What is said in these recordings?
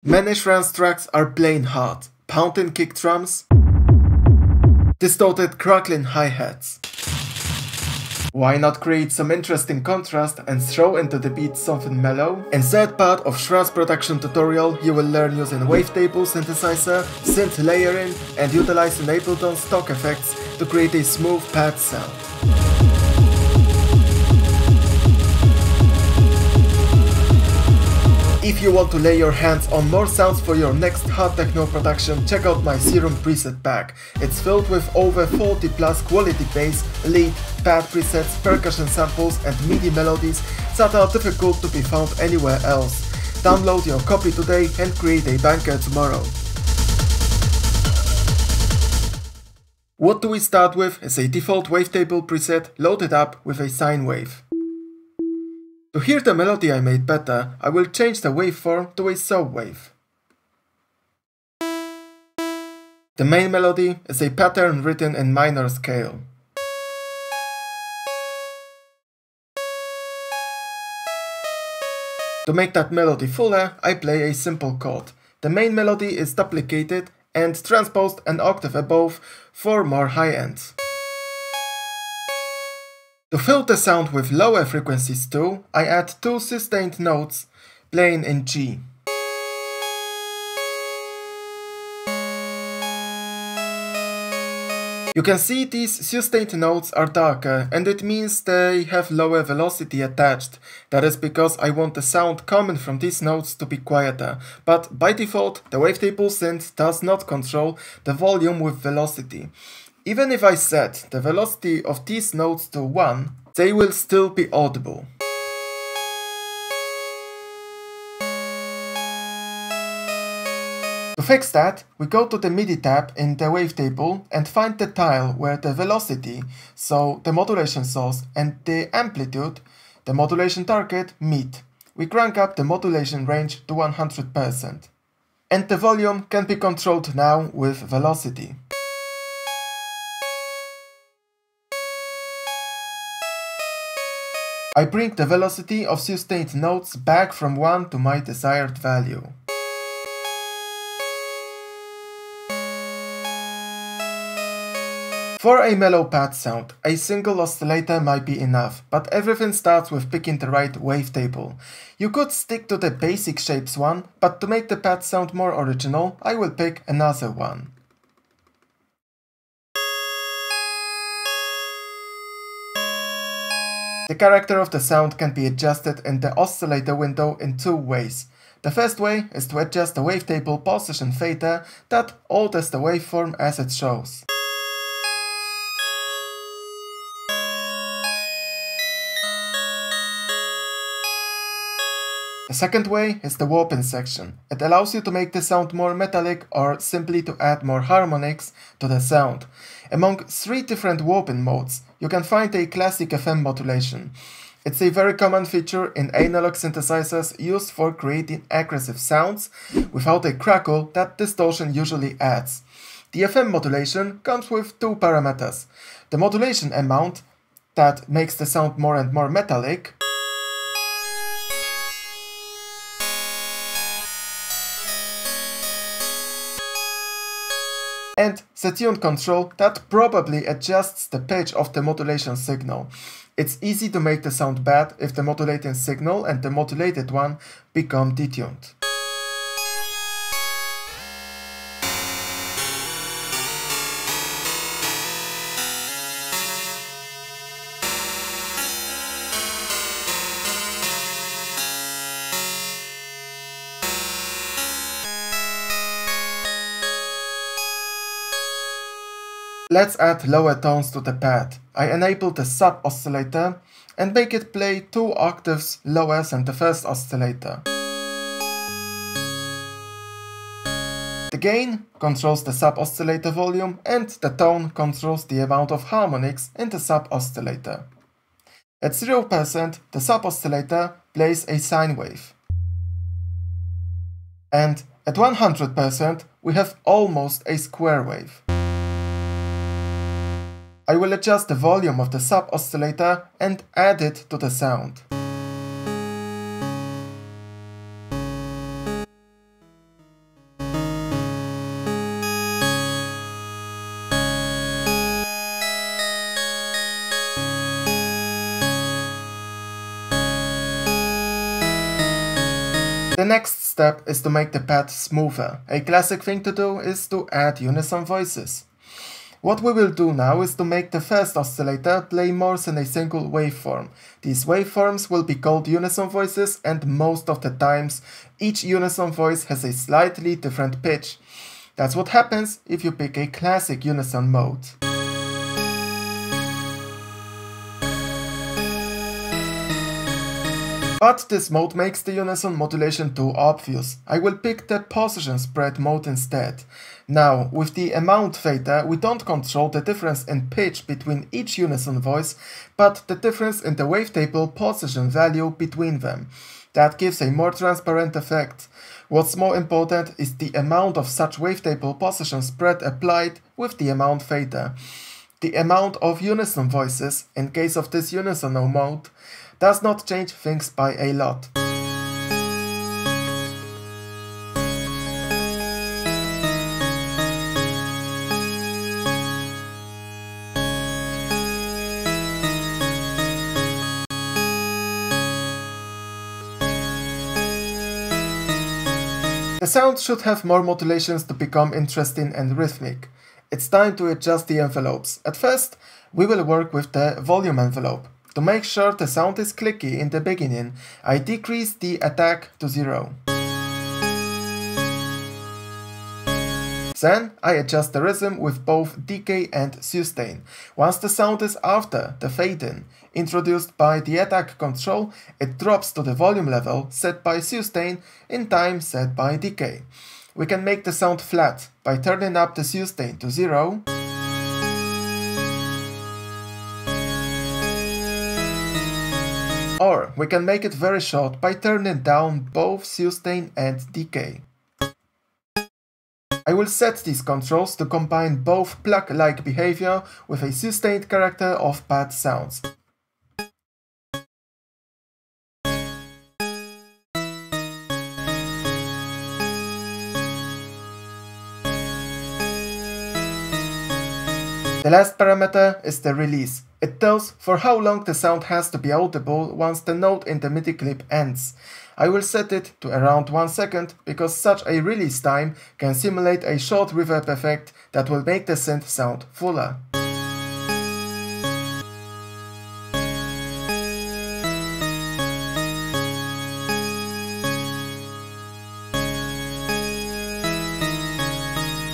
Many Schranz tracks are plain hard, pounding kick drums, distorted crackling hi-hats. Why not create some interesting contrast and throw into the beat something mellow? In third part of Schranz production tutorial you will learn using Wavetable synthesizer, synth layering and utilizing Ableton stock effects to create a smooth pad sound. If you want to lay your hands on more sounds for your next hard techno production, check out my Serum preset pack. It's filled with over 40 plus quality bass, lead, pad presets, percussion samples and MIDI melodies that are difficult to be found anywhere else. Download your copy today and create a banker tomorrow. What do we start with is a default Wavetable preset loaded up with a sine wave. To hear the melody I made better, I will change the waveform to a saw wave. The main melody is a pattern written in minor scale. To make that melody fuller, I play a simple chord. The main melody is duplicated and transposed an octave above for more high ends. To fill the sound with lower frequencies too, I add two sustained notes playing in G. You can see these sustained notes are darker and it means they have lower velocity attached. That is because I want the sound coming from these notes to be quieter, but by default the Wavetable synth does not control the volume with velocity. Even if I set the velocity of these notes to 1, they will still be audible. To fix that, we go to the MIDI tab in the Wavetable and find the tile where the velocity, so the modulation source, and the amplitude, the modulation target, meet. We crank up the modulation range to 100%. And the volume can be controlled now with velocity. I bring the velocity of sustained notes back from 1 to my desired value. For a mellow pad sound, a single oscillator might be enough, but everything starts with picking the right wavetable. You could stick to the basic shapes one, but to make the pad sound more original, I will pick another one. The character of the sound can be adjusted in the oscillator window in two ways. The first way is to adjust the wavetable position fader that alters the waveform as it shows. The second way is the warping section. It allows you to make the sound more metallic or simply to add more harmonics to the sound. Among 3 different warping modes, you can find a classic FM modulation. It's a very common feature in analog synthesizers used for creating aggressive sounds without a crackle that distortion usually adds. The FM modulation comes with 2 parameters. The modulation amount that makes the sound more and more metallic, and the tune control that probably adjusts the pitch of the modulation signal. It's easy to make the sound bad if the modulating signal and the modulated one become detuned. Let's add lower tones to the pad. I enable the sub oscillator and make it play 2 octaves lower than the first oscillator. The gain controls the sub oscillator volume and the tone controls the amount of harmonics in the sub oscillator. At 0%, the sub oscillator plays a sine wave. And at 100%, we have almost a square wave. I will adjust the volume of the sub oscillator and add it to the sound. The next step is to make the pad smoother. A classic thing to do is to add Unison voices. What we will do now is to make the first oscillator play more than a single waveform. These waveforms will be called Unison voices, and most of the times each Unison voice has a slightly different pitch. That's what happens if you pick a classic Unison mode. But this mode makes the Unison modulation too obvious. I will pick the position spread mode instead. Now, with the amount fader, we don't control the difference in pitch between each Unison voice, but the difference in the wavetable position value between them. That gives a more transparent effect. What's more important is the amount of such wavetable position spread applied with the amount fader. The amount of Unison voices, in case of this unisono mode, does not change things by a lot. The sound should have more modulations to become interesting and rhythmic. It's time to adjust the envelopes. At first, we will work with the volume envelope. To make sure the sound is clicky in the beginning, I decrease the attack to 0. Then I adjust the rhythm with both decay and sustain. Once the sound is after the fade-in introduced by the attack control, it drops to the volume level set by sustain in time set by decay. We can make the sound flat by turning up the sustain to 0. Or we can make it very short by turning down both sustain and decay. I will set these controls to combine both plug-like behavior with a sustained character of pad sounds. The last parameter is the release. It tells for how long the sound has to be audible once the note in the MIDI clip ends. I will set it to around 1 second because such a release time can simulate a short reverb effect that will make the synth sound fuller.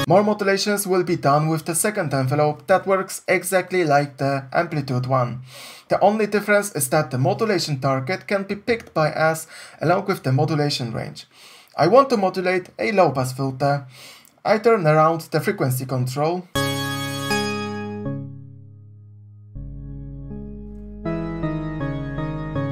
More modulations will be done with the second envelope that works exactly like the amplitude one. The only difference is that the modulation target can be picked by us along with the modulation range. I want to modulate a low pass filter. I turn around the frequency control.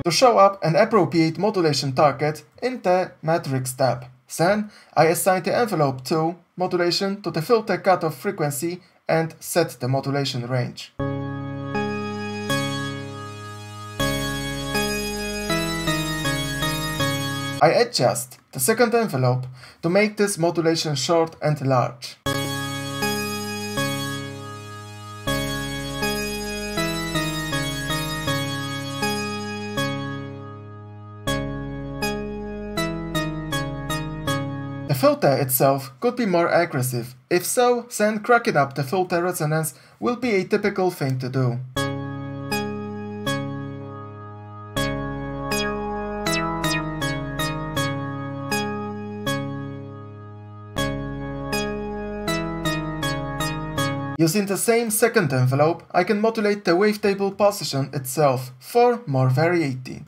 To show up an appropriate modulation target in the Matrix tab. Then I assign the envelope to modulation to the filter cutoff frequency and set the modulation range. I adjust the second envelope to make this modulation short and large. The filter itself could be more aggressive. If so, then cracking up the filter resonance will be a typical thing to do. Using the same second envelope, I can modulate the wavetable position itself for more variety.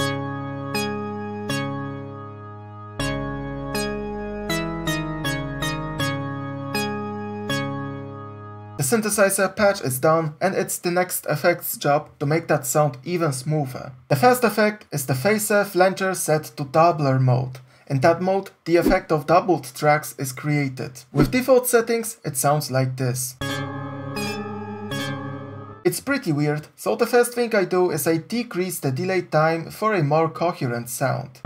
The synthesizer patch is done, and it's the next effect's job to make that sound even smoother. The first effect is the phaser flanger set to doubler mode. In that mode, the effect of doubled tracks is created. With default settings, it sounds like this. It's pretty weird, so the first thing I do is I decrease the delay time for a more coherent sound.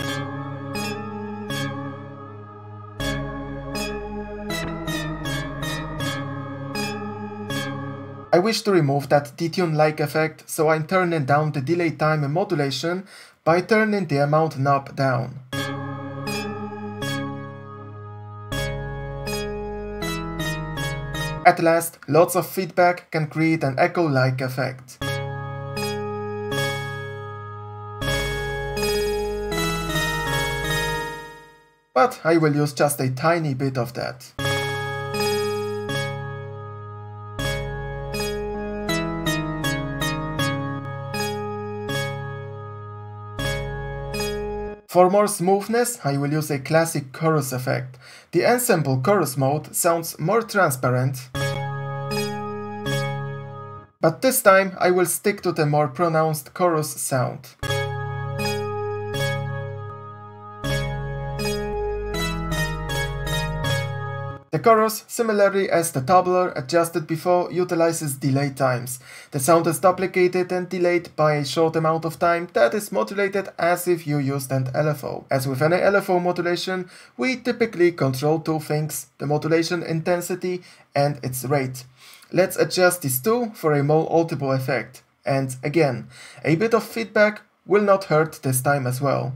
I wish to remove that detune-like effect, so I'm turning down the delay time modulation by turning the amount knob down. At last, lots of feedback can create an echo-like effect. But I will use just a tiny bit of that. For more smoothness, I will use a classic chorus effect. The ensemble chorus mode sounds more transparent, but this time I will stick to the more pronounced chorus sound. The chorus, similarly as the tabler adjusted before, utilizes delay times. The sound is duplicated and delayed by a short amount of time that is modulated as if you used an LFO. As with any LFO modulation, we typically control two things: the modulation intensity and its rate. Let's adjust these two for a more audible effect. And again, a bit of feedback will not hurt this time as well.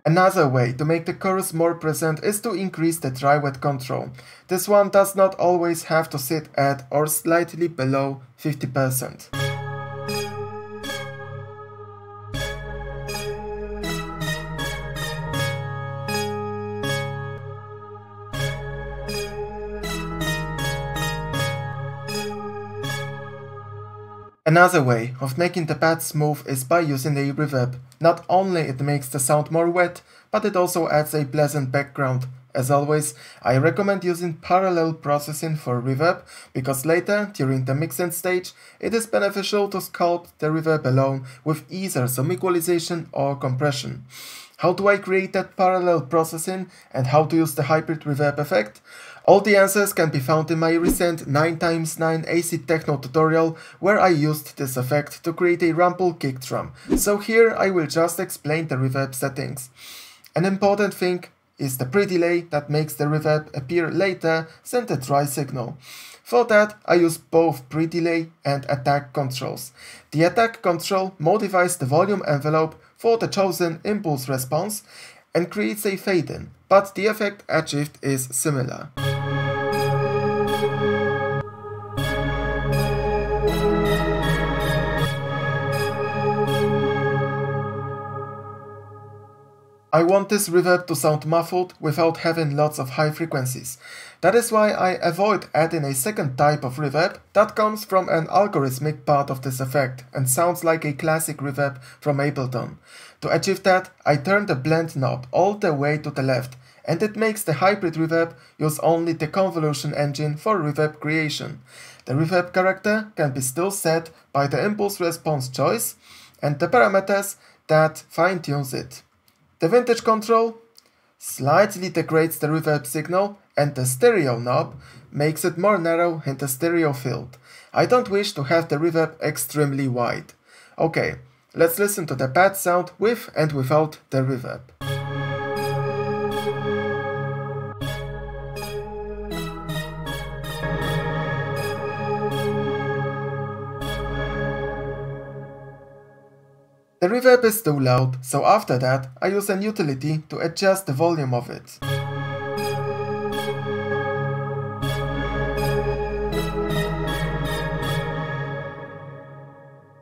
Another way to make the chorus more present is to increase the dry-wet control. This one does not always have to sit at or slightly below 50%. Another way of making the pad smooth is by using a reverb. Not only it makes the sound more wet, but it also adds a pleasant background. As always, I recommend using parallel processing for reverb, because later, during the mixing stage, it is beneficial to sculpt the reverb alone with either some equalization or compression. How do I create that parallel processing and how to use the hybrid reverb effect? All the answers can be found in my recent 9x9 AC Techno tutorial, where I used this effect to create a rumble kick drum. So here I will just explain the reverb settings. An important thing is the pre-delay that makes the reverb appear later than the dry signal. For that, I use both pre-delay and attack controls. The attack control modifies the volume envelope for the chosen impulse response and creates a fade-in, but the effect achieved is similar. I want this reverb to sound muffled without having lots of high frequencies. That is why I avoid adding a second type of reverb that comes from an algorithmic part of this effect and sounds like a classic reverb from Ableton. To achieve that, I turn the blend knob all the way to the left, and it makes the hybrid reverb use only the convolution engine for reverb creation. The reverb character can be still set by the impulse response choice and the parameters that fine-tunes it. The vintage control slightly degrades the reverb signal, and the stereo knob makes it more narrow in the stereo field. I don't wish to have the reverb extremely wide. Okay, let's listen to the pad sound with and without the reverb. The reverb is too loud, so after that I use an utility to adjust the volume of it.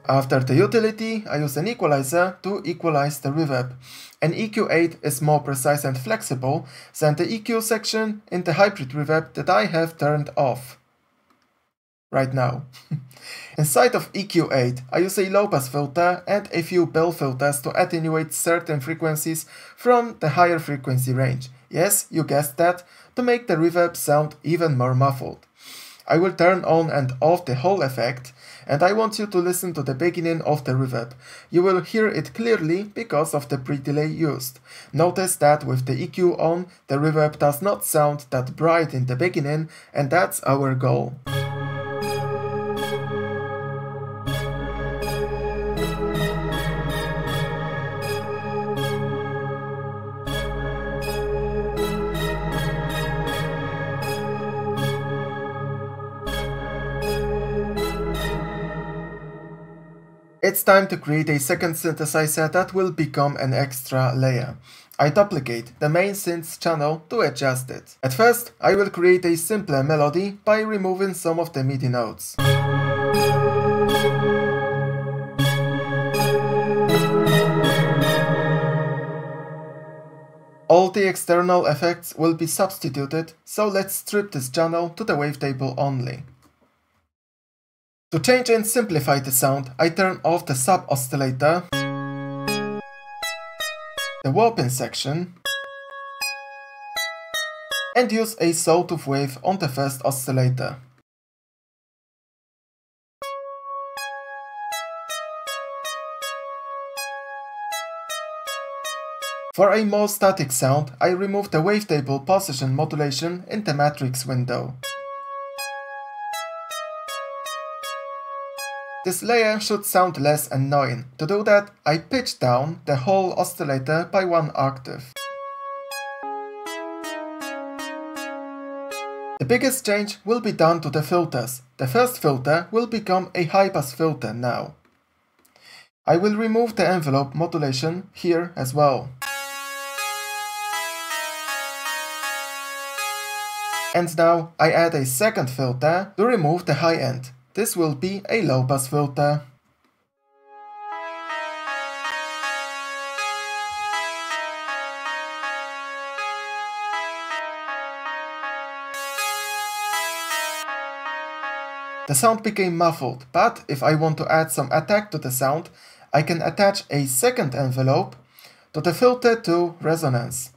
After the utility, I use an equalizer to equalize the reverb. An EQ8 is more precise and flexible than the EQ section in the hybrid reverb that I have turned off right now. Inside of EQ8, I use a low-pass filter and a few bell filters to attenuate certain frequencies from the higher frequency range. Yes, you guessed that, to make the reverb sound even more muffled. I will turn on and off the whole effect, and I want you to listen to the beginning of the reverb. You will hear it clearly because of the pre-delay used. Notice that with the EQ on, the reverb does not sound that bright in the beginning, and that's our goal. It's time to create a second synthesizer that will become an extra layer. I duplicate the main synth channel to adjust it. At first, I will create a simpler melody by removing some of the MIDI notes. All the external effects will be substituted, so let's strip this channel to the wavetable only. To change and simplify the sound, I turn off the sub-oscillator, the warping section, and use a sawtooth wave on the first oscillator. For a more static sound, I remove the wavetable position modulation in the matrix window. This layer should sound less annoying. To do that, I pitch down the whole oscillator by 1 octave. The biggest change will be done to the filters. The first filter will become a high-pass filter now. I will remove the envelope modulation here as well. And now I add a second filter to remove the high end. This will be a low-pass filter. The sound became muffled, but if I want to add some attack to the sound, I can attach a second envelope to the filter to resonance.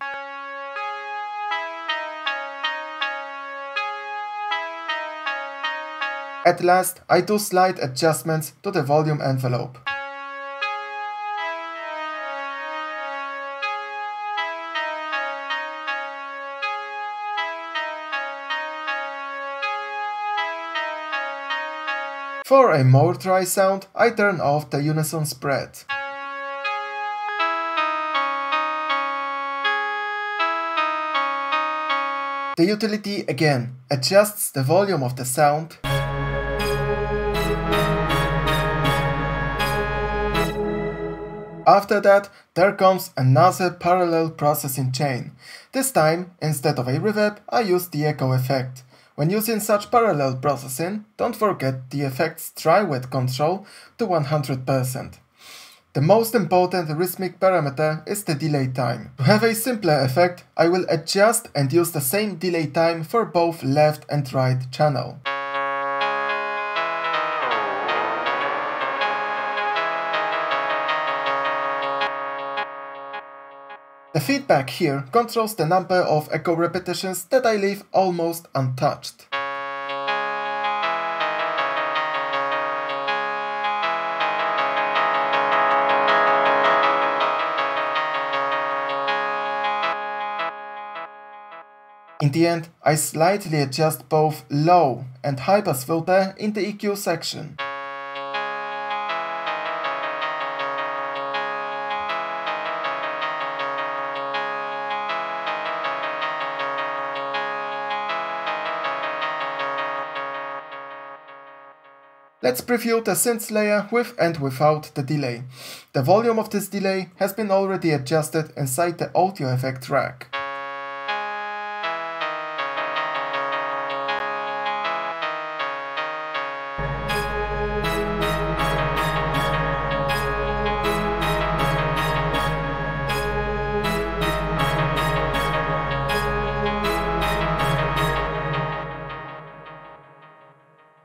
At last, I do slight adjustments to the volume envelope. For a more dry sound, I turn off the Unison spread. The utility again adjusts the volume of the sound After that, there comes another parallel processing chain. This time, instead of a reverb, I use the echo effect. When using such parallel processing, don't forget the effect's dry-wet control to 100%. The most important rhythmic parameter is the delay time. To have a simpler effect, I will adjust and use the same delay time for both left and right channel. The feedback here controls the number of echo repetitions that I leave almost untouched. In the end, I slightly adjust both low and high pass filter in the EQ section. Let's preview the synth layer with and without the delay. The volume of this delay has been already adjusted inside the audio effect rack.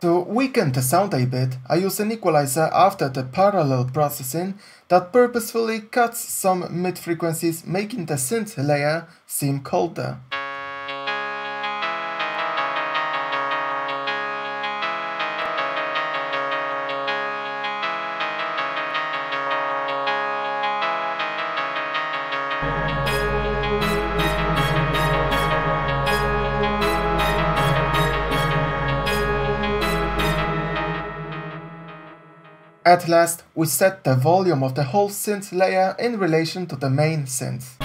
To weaken the sound a bit, I use an equalizer after the parallel processing that purposefully cuts some mid-frequencies, making the synth layer seem colder. At last, we set the volume of the whole synth layer in relation to the main synth.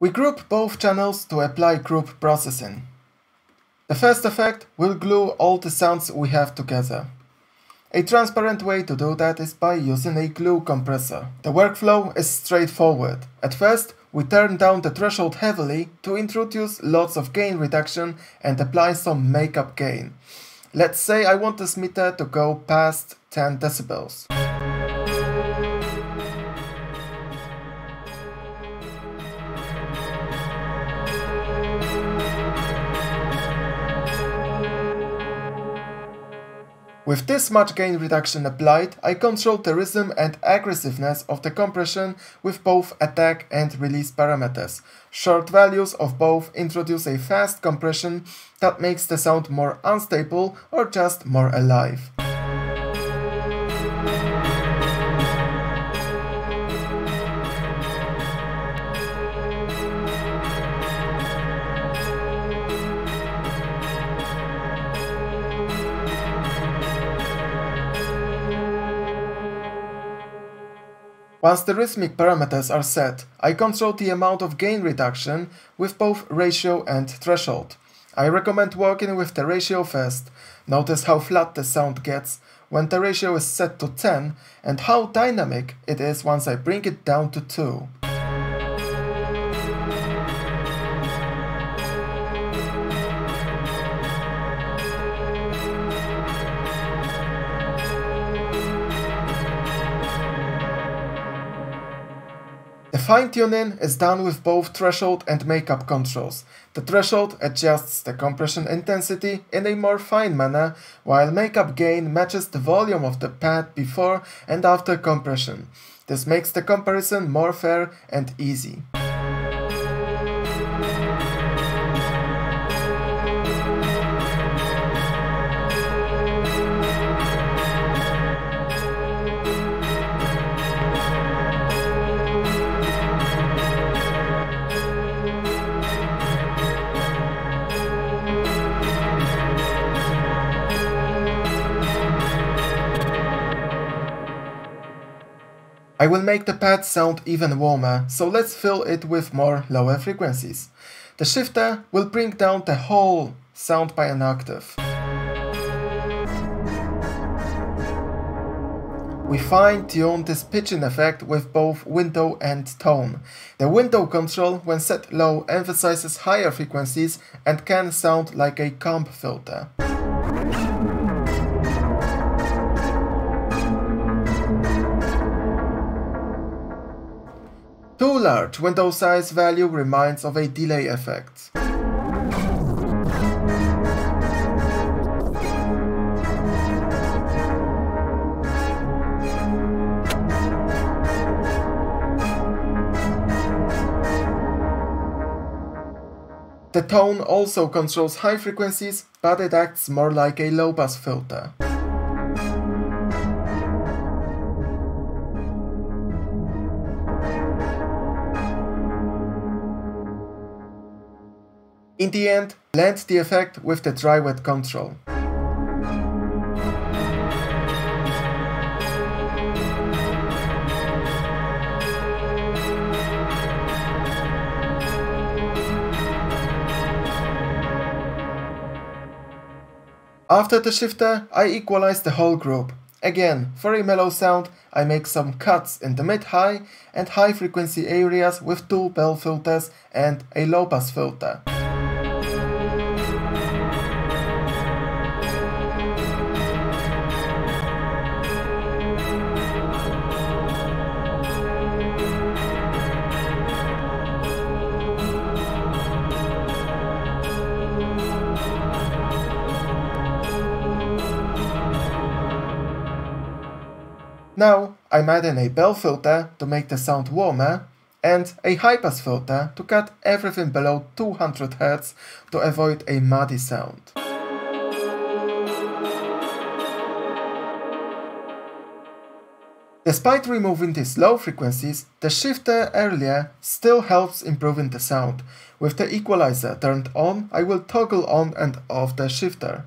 We group both channels to apply group processing. The first effect will glue all the sounds we have together. A transparent way to do that is by using a glue compressor. The workflow is straightforward. At first, we turn down the threshold heavily to introduce lots of gain reduction and apply some makeup gain. Let's say I want this meter to go past 10 decibels. With this much gain reduction applied, I control the rhythm and aggressiveness of the compression with both attack and release parameters. Short values of both introduce a fast compression that makes the sound more unstable or just more alive. Once the rhythmic parameters are set, I control the amount of gain reduction with both ratio and threshold. I recommend working with the ratio first. Notice how flat the sound gets when the ratio is set to 10 and how dynamic it is once I bring it down to 2. The fine-tuning is done with both threshold and makeup controls. The threshold adjusts the compression intensity in a more fine manner, while makeup gain matches the volume of the pad before and after compression. This makes the comparison more fair and easy. I will make the pad sound even warmer, so let's fill it with more lower frequencies. The shifter will bring down the whole sound by an octave. We fine-tune this pitching effect with both window and tone. The window control, when set low, emphasizes higher frequencies and can sound like a comb filter. Too large window size value reminds of a delay effect. The tone also controls high frequencies, but it acts more like a low-pass filter. In the end, blend the effect with the dry-wet control. After the shifter, I equalize the whole group. Again, for a mellow sound, I make some cuts in the mid-high and high-frequency areas with 2 bell filters and a low-pass filter. Now I'm adding a bell filter to make the sound warmer and a high-pass filter to cut everything below 200 Hz to avoid a muddy sound. Despite removing these low frequencies, the shifter earlier still helps improving the sound. With the equalizer turned on, I will toggle on and off the shifter.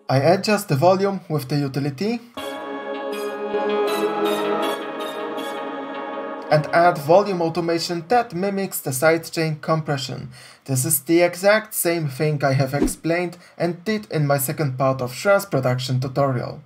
I adjust the volume with the utility and add volume automation that mimics the sidechain compression. This is the exact same thing I have explained and did in my second part of Schranz production tutorial.